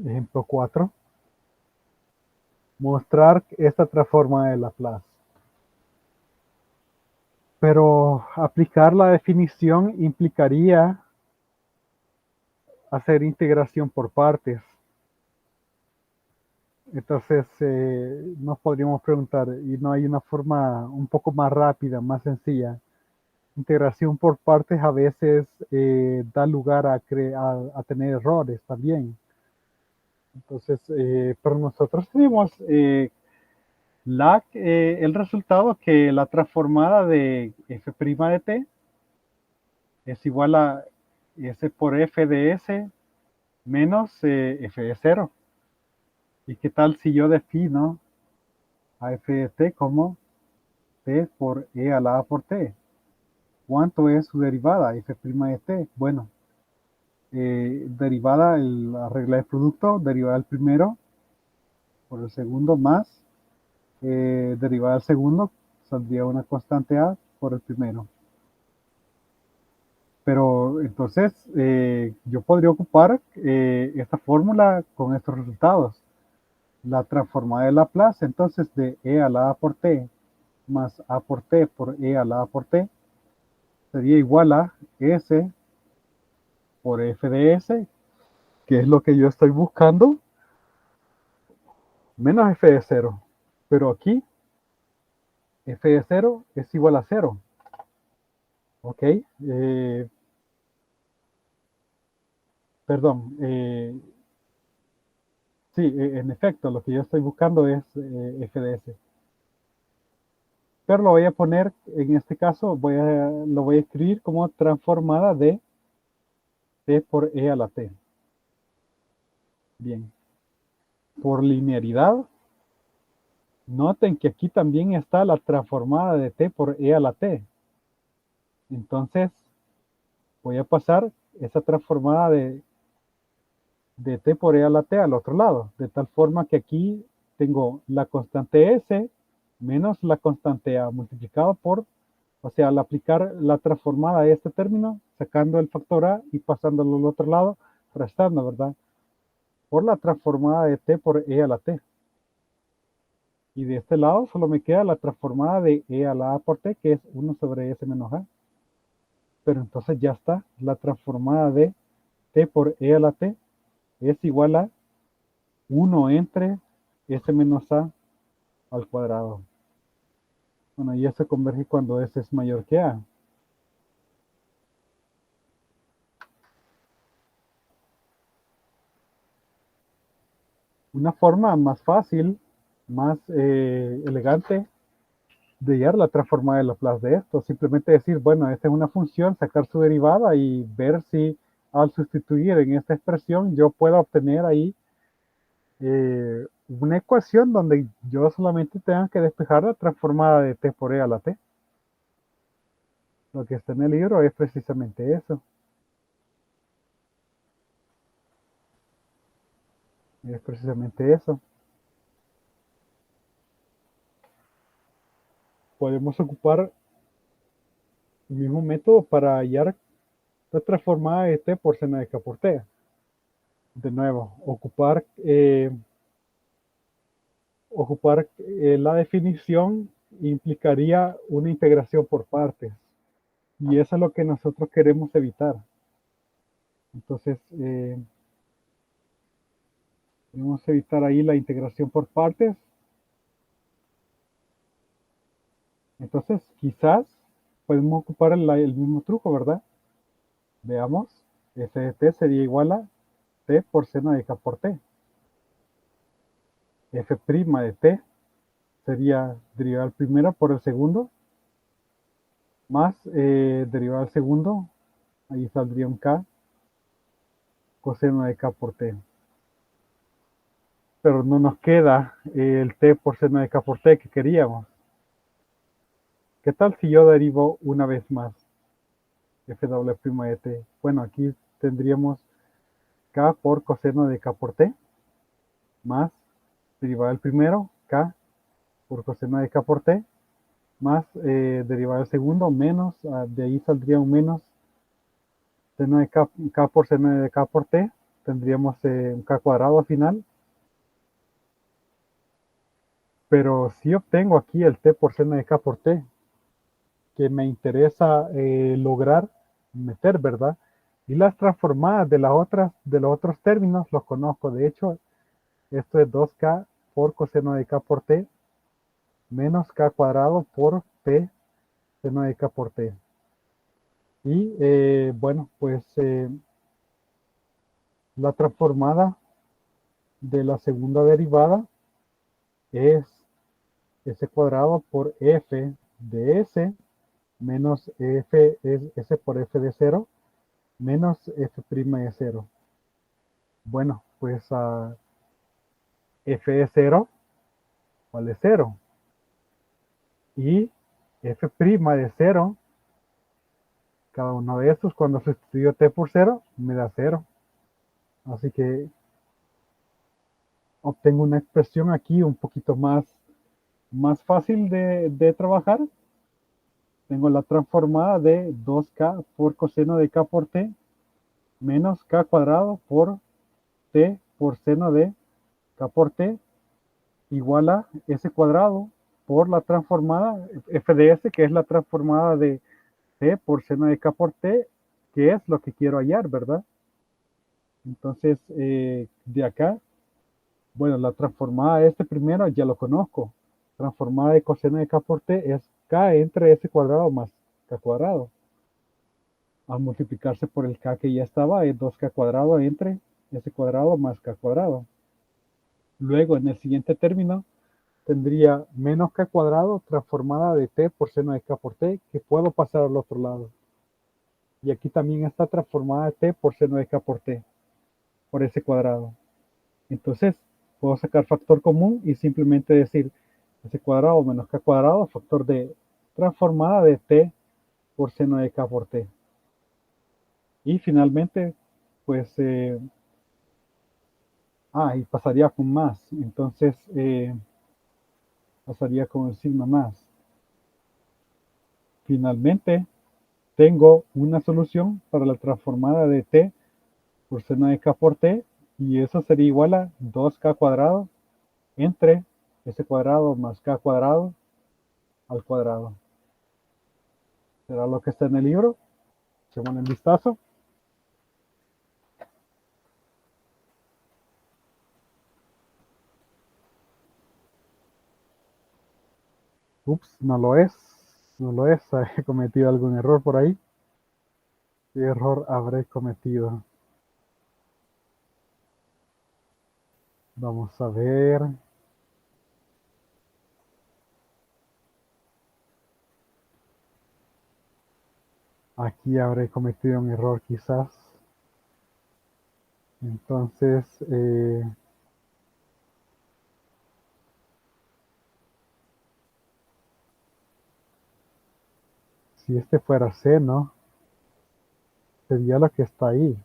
Ejemplo 4. Mostrar esta transforma de Laplace. Pero aplicar la definición implicaría hacer integración por partes. Entonces nos podríamos preguntar, ¿y no hay una forma un poco más rápida, más sencilla? Integración por partes a veces da lugar a tener errores también. Entonces, pero nosotros tenemos el resultado que la transformada de f' de t es igual a s por f de s menos f de 0. ¿Y qué tal si yo defino a f de t como t por e a la a por t? ¿Cuánto es su derivada, f' de t? Bueno, derivada, la regla de producto, derivada del primero, por el segundo más derivada del segundo, saldría una constante A por el primero. Pero entonces yo podría ocupar esta fórmula con estos resultados. La transformada de Laplace, entonces de E a la A por T más A por T por E a la A por T sería igual a S por F de S, que es lo que yo estoy buscando, menos F de 0. Pero aquí F de 0 es igual a 0. ¿Ok? Perdón. Sí, en efecto, lo que yo estoy buscando es F de S. Pero lo voy a poner, en este caso, lo voy a escribir como transformada de T por E a la T. Bien. Por linearidad, noten que aquí también está la transformada de T por E a la T. Entonces, voy a pasar esa transformada de T por E a la T al otro lado. De tal forma que aquí tengo la constante S menos la constante A multiplicado por, o sea, al aplicar la transformada de este término, sacando el factor A y pasándolo al otro lado, restando, ¿verdad? Por la transformada de T por E a la T. Y de este lado solo me queda la transformada de E a la A por T, que es 1 sobre S menos A. Pero entonces ya está, la transformada de T por E a la T es igual a 1 entre S menos A al cuadrado. Bueno, y eso converge cuando S es mayor que A. Una forma más fácil, más elegante de hallar la transformada de Laplace de esto. Simplemente decir, bueno, esta es una función, sacar su derivada y ver si al sustituir en esta expresión yo puedo obtener ahí una ecuación donde yo solamente tenga que despejar la transformada de T por E a la T. Lo que está en el libro es precisamente eso. Es precisamente eso. Podemos ocupar el mismo método para hallar la transformada de T por seno de K por T. De nuevo, ocupar la definición implicaría una integración por partes. Y eso es lo que nosotros queremos evitar. Entonces, queremos evitar ahí la integración por partes. Entonces, quizás podemos ocupar el mismo truco, ¿verdad? Veamos, f de t sería igual a t por seno de k por t. F' de t sería derivada del primero por el segundo, más derivada del segundo, ahí saldría un k coseno de k por t. Pero no nos queda el t por seno de k por t que queríamos. ¿Qué tal si yo derivo una vez más f doble prima de t? Bueno, aquí tendríamos k por coseno de k por t, más derivada del primero, k por coseno de k por t, más derivada del segundo, menos, de ahí saldría un menos seno de k por seno de k por t, tendríamos un k cuadrado al final. Pero si obtengo aquí el t por seno de k por t, que me interesa lograr meter, ¿verdad? Y las transformadas de los otros términos los conozco. De hecho, esto es 2k por coseno de k por t menos k cuadrado por p seno de k por t. Y bueno, pues la transformada de la segunda derivada es s cuadrado por f de s menos f es s por f de 0 menos f' de 0. Bueno, pues f de 0 vale 0. Y f' de 0, cada uno de estos, cuando sustituyo t por 0, me da 0. Así que obtengo una expresión aquí un poquito más fácil de trabajar. Tengo la transformada de 2k por coseno de k por t menos k cuadrado por t por seno de k por t igual a s cuadrado por la transformada f de s, que es la transformada de t por seno de k por t, que es lo que quiero hallar, ¿verdad? Entonces, de acá, bueno, la transformada de este primero ya lo conozco. Transformada de coseno de k por t es k entre s cuadrado más k cuadrado. Al multiplicarse por el k que ya estaba, es 2k cuadrado entre s cuadrado más k cuadrado. Luego, en el siguiente término, tendría menos k cuadrado transformada de t por seno de k por t, que puedo pasar al otro lado. Y aquí también está transformada de t por seno de k por t, por s cuadrado. Entonces, puedo sacar factor común y simplemente decir s cuadrado menos k cuadrado, factor de transformada de t por seno de k por t. Y finalmente, pues, y pasaría con más. Entonces, pasaría con el signo más. Finalmente, tengo una solución para la transformada de t por seno de k por t, y eso sería igual a 2k cuadrado entre s cuadrado más k cuadrado al cuadrado. ¿Será lo que está en el libro? Echemos un vistazo. Ups, no lo es. No lo es. He cometido algún error por ahí. ¿Qué error habré cometido? Vamos a ver. Aquí habré cometido un error quizás. Entonces, si este fuera seno, sería lo que está ahí.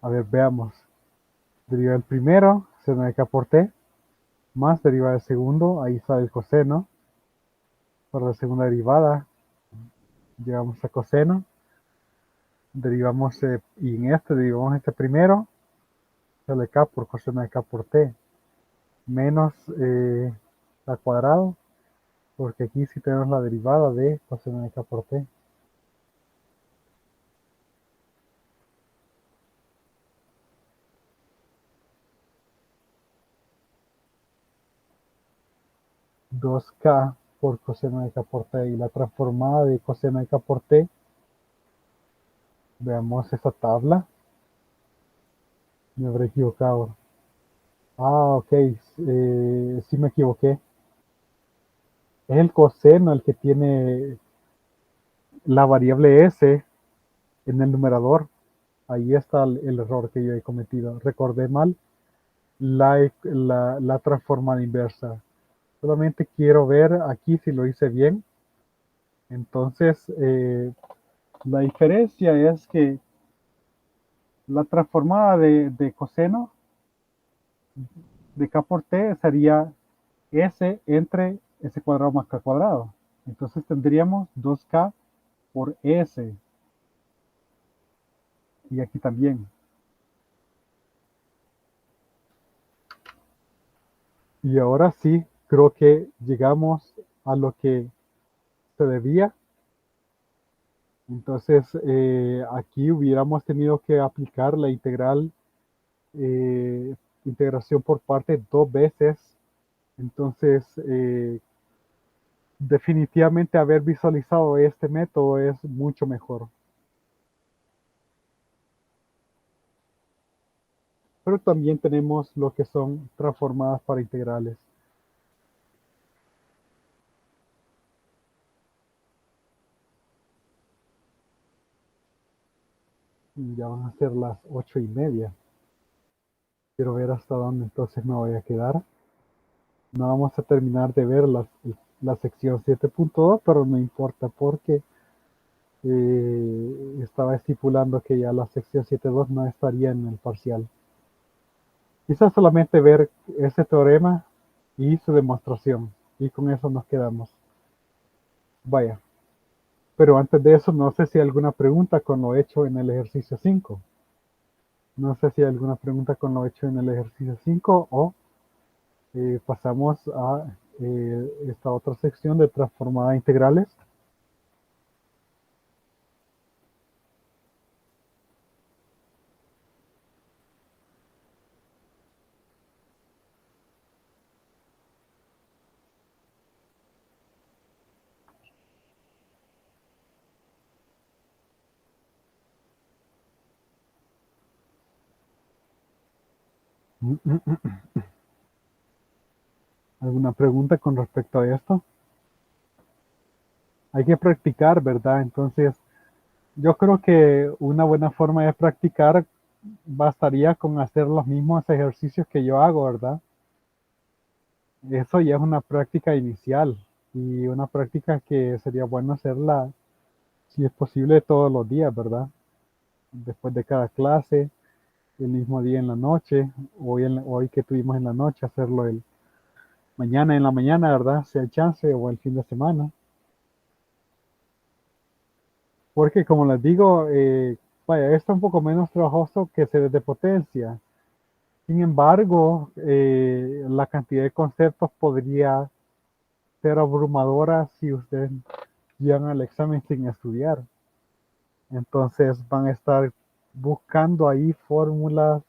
A ver, veamos. Deriva del primero, seno de k por t, más deriva del segundo, ahí está el coseno. Para la segunda derivada, llegamos a coseno. Derivamos, y en este derivamos este primero, seno de k por coseno de k por t, menos k cuadrado, porque aquí sí tenemos la derivada de coseno de k por t. Dos k por coseno de k por t, y la transformada de coseno de k por t, veamos esa tabla. Me habré equivocado. Ok, sí me equivoqué. Es el coseno el que tiene la variable s en el numerador. Ahí está el error que yo he cometido. Recordé mal la transformada inversa. Solamente quiero ver aquí si lo hice bien. Entonces, la diferencia es que la transformada de coseno de k por t sería s entre s cuadrado más k cuadrado. Entonces tendríamos 2k por s. Y aquí también. Y ahora sí, creo que llegamos a lo que se debía. Entonces, aquí hubiéramos tenido que aplicar la integración por parte 2 veces. Entonces, definitivamente haber visualizado este método es mucho mejor. Pero también tenemos lo que son transformadas para integrales. Ya van a ser las 8:30. Quiero ver hasta dónde entonces me voy a quedar. No vamos a terminar de ver la sección 7.2, pero no importa porque estaba estipulando que ya la sección 7.2 no estaría en el parcial. Quizás solamente ver ese teorema y su demostración. Y con eso nos quedamos. Vaya. Pero antes de eso, no sé si hay alguna pregunta con lo hecho en el ejercicio 5. No sé si hay alguna pregunta con lo hecho en el ejercicio 5 o pasamos a esta otra sección de transformada integrales. ¿Alguna pregunta con respecto a esto? Hay que practicar, ¿verdad? Entonces, yo creo que una buena forma de practicar bastaría con hacer los mismos ejercicios que yo hago, ¿verdad? Eso ya es una práctica inicial y una práctica que sería bueno hacerla, si es posible, todos los días, ¿verdad? Después de cada clase, el mismo día en la noche, hoy que tuvimos en la noche, hacerlo el mañana en la mañana, ¿verdad? Si hay chance, o el fin de semana. Porque como les digo, vaya, esto es un poco menos trabajoso que series de potencia. Sin embargo, la cantidad de conceptos podría ser abrumadora si ustedes llegan al examen sin estudiar. Entonces van a estar buscando ahí fórmulas,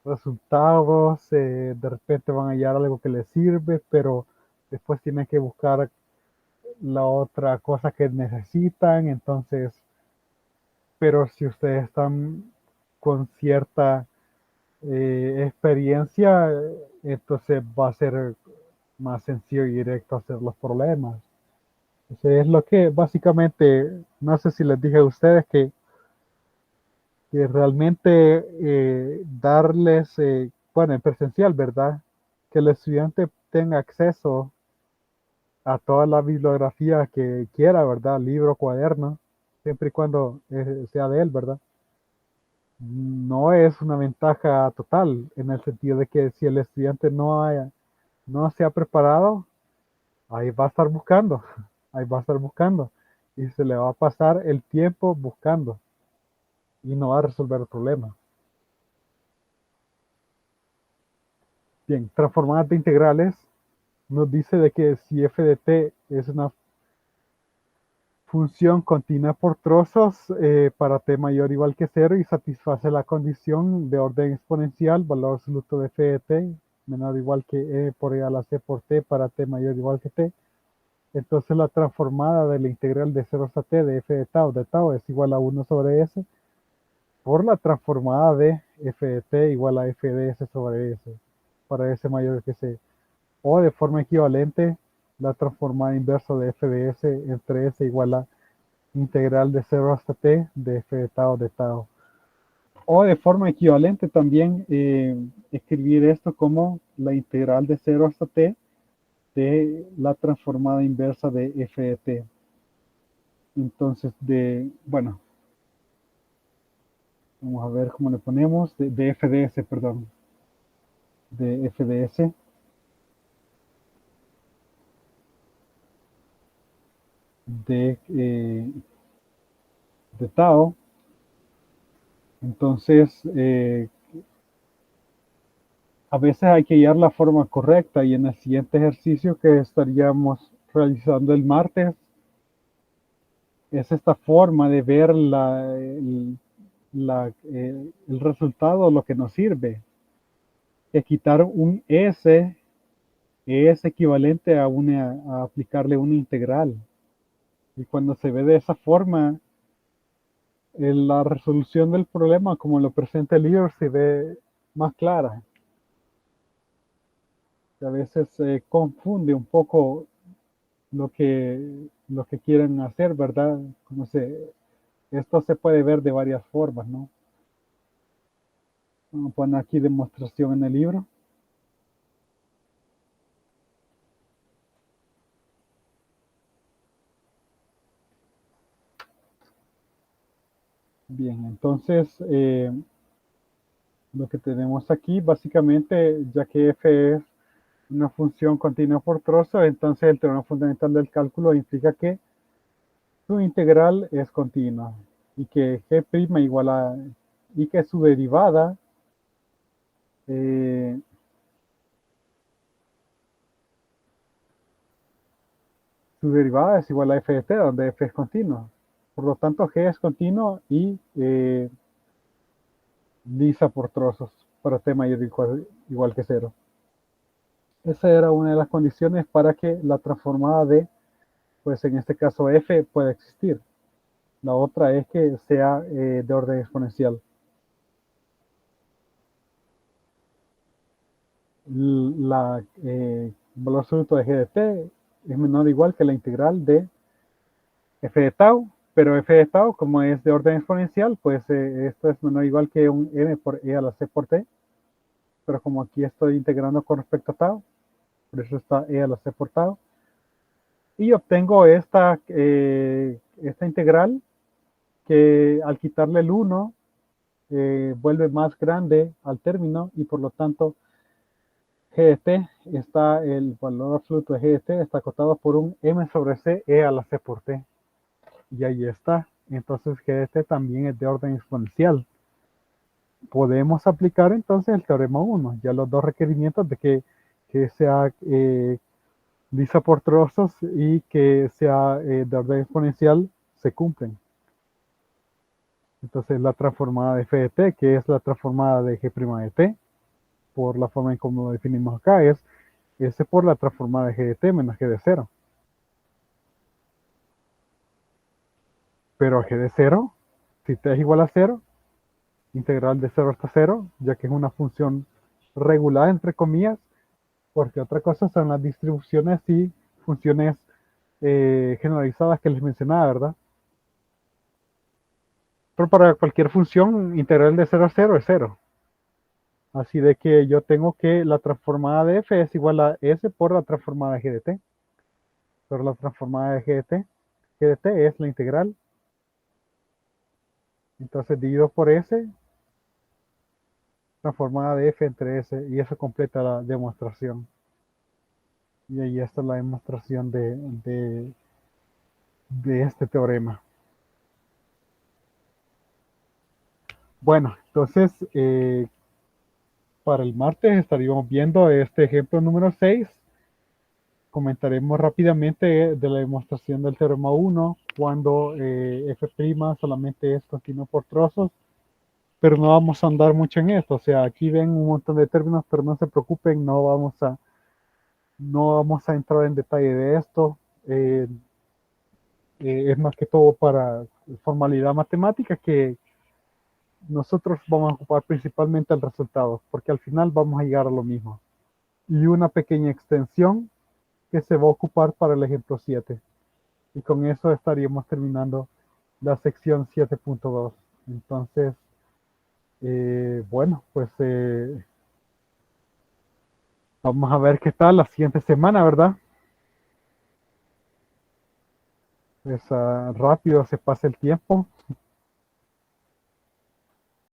resultados, de repente van a hallar algo que les sirve, pero después tienen que buscar la otra cosa que necesitan. Entonces, pero si ustedes están con cierta experiencia, entonces va a ser más sencillo y directo hacer los problemas. Entonces es lo que básicamente, no sé si les dije a ustedes que realmente darles, bueno, en presencial, ¿verdad? Que el estudiante tenga acceso a toda la bibliografía que quiera, ¿verdad? Libro, cuaderno, siempre y cuando sea de él, ¿verdad? No es una ventaja total en el sentido de que si el estudiante no se ha preparado, ahí va a estar buscando, ahí va a estar buscando y se le va a pasar el tiempo buscando y no va a resolver el problema. Bien, transformadas de integrales nos dice de que si f de t es una función continua por trozos para t mayor o igual que 0 y satisface la condición de orden exponencial, valor absoluto de f de t menor o igual que e por e a la c por t para t mayor o igual que t, entonces la transformada de la integral de 0 hasta t de f de tau es igual a 1 sobre s por la transformada de f de t igual a f de s sobre s para s mayor que c. O de forma equivalente, la transformada inversa de f de s entre s igual a integral de 0 hasta t de f de tau de tau. O de forma equivalente también escribir esto como la integral de 0 hasta t de la transformada inversa de f de t. Entonces, bueno, vamos a ver cómo le ponemos, de f de s, perdón, de f de s, de tau. Entonces, a veces hay que hallar la forma correcta y en el siguiente ejercicio que estaríamos realizando el martes es esta forma de ver el resultado, lo que nos sirve. Que quitar un S es equivalente a aplicarle una integral. Y cuando se ve de esa forma, la resolución del problema, como lo presenta el libro, se ve más clara. Que a veces se confunde un poco lo que quieren hacer, ¿verdad? Esto se puede ver de varias formas, ¿no? Vamos a poner aquí demostración en el libro. Bien, entonces, Lo que tenemos aquí, básicamente, ya que f es una función continua por trozo, entonces el teorema fundamental del cálculo implica que su integral es continua y que g' igual a, y que eh, su derivada es igual a f de t, donde f es continuo. Por lo tanto, g es continuo y lisa por trozos para t mayor o igual que cero. Esa era una de las condiciones para que la transformada de, pues en este caso f, pueda existir. La otra es que sea de orden exponencial. La valor absoluto de g de t es menor o igual que la integral de f de tau, pero f de tau, como es de orden exponencial, pues esto es menor o igual que un m por e a la c por t, pero como aquí estoy integrando con respecto a tau, por eso está e a la c por tau, y obtengo esta integral que al quitarle el 1 vuelve más grande al término y por lo tanto g de t está, el valor absoluto de g de t está acotado por un m sobre c e a la c por t. Y ahí está. Entonces g de t también es de orden exponencial. Podemos aplicar entonces el teorema 1, ya los dos requerimientos de que sea lisa por trozos y que sea de orden exponencial se cumplen. Entonces la transformada de f de t, que es la transformada de g' de t, por la forma en cómo lo definimos acá, es S por la transformada de g de t menos g de 0. Pero a g de 0, si t es igual a 0, integral de 0 hasta 0, ya que es una función regular, entre comillas, porque otra cosa son las distribuciones y funciones generalizadas que les mencionaba, ¿verdad? Pero para cualquier función, integral de 0 a 0 es 0. Así de que yo tengo que la transformada de f es igual a s por la transformada de g de t. Pero la transformada de g de t es la integral. Entonces divido por s, transformada de f entre s, y eso completa la demostración. Y ahí está la demostración de este teorema. Bueno, entonces para el martes estaríamos viendo este ejemplo número 6. Comentaremos rápidamente de la demostración del teorema 1 cuando f' solamente es continuo por trozos, pero no vamos a andar mucho en esto. O sea, aquí ven un montón de términos, pero no se preocupen, no vamos a entrar en detalle de esto. Es más que todo para formalidad matemática que nosotros vamos a ocupar principalmente el resultado, porque al final vamos a llegar a lo mismo. Y una pequeña extensión que se va a ocupar para el ejemplo 7. Y con eso estaríamos terminando la sección 7.2. Entonces, bueno, pues vamos a ver qué tal la siguiente semana, ¿verdad? Pues rápido se pasa el tiempo.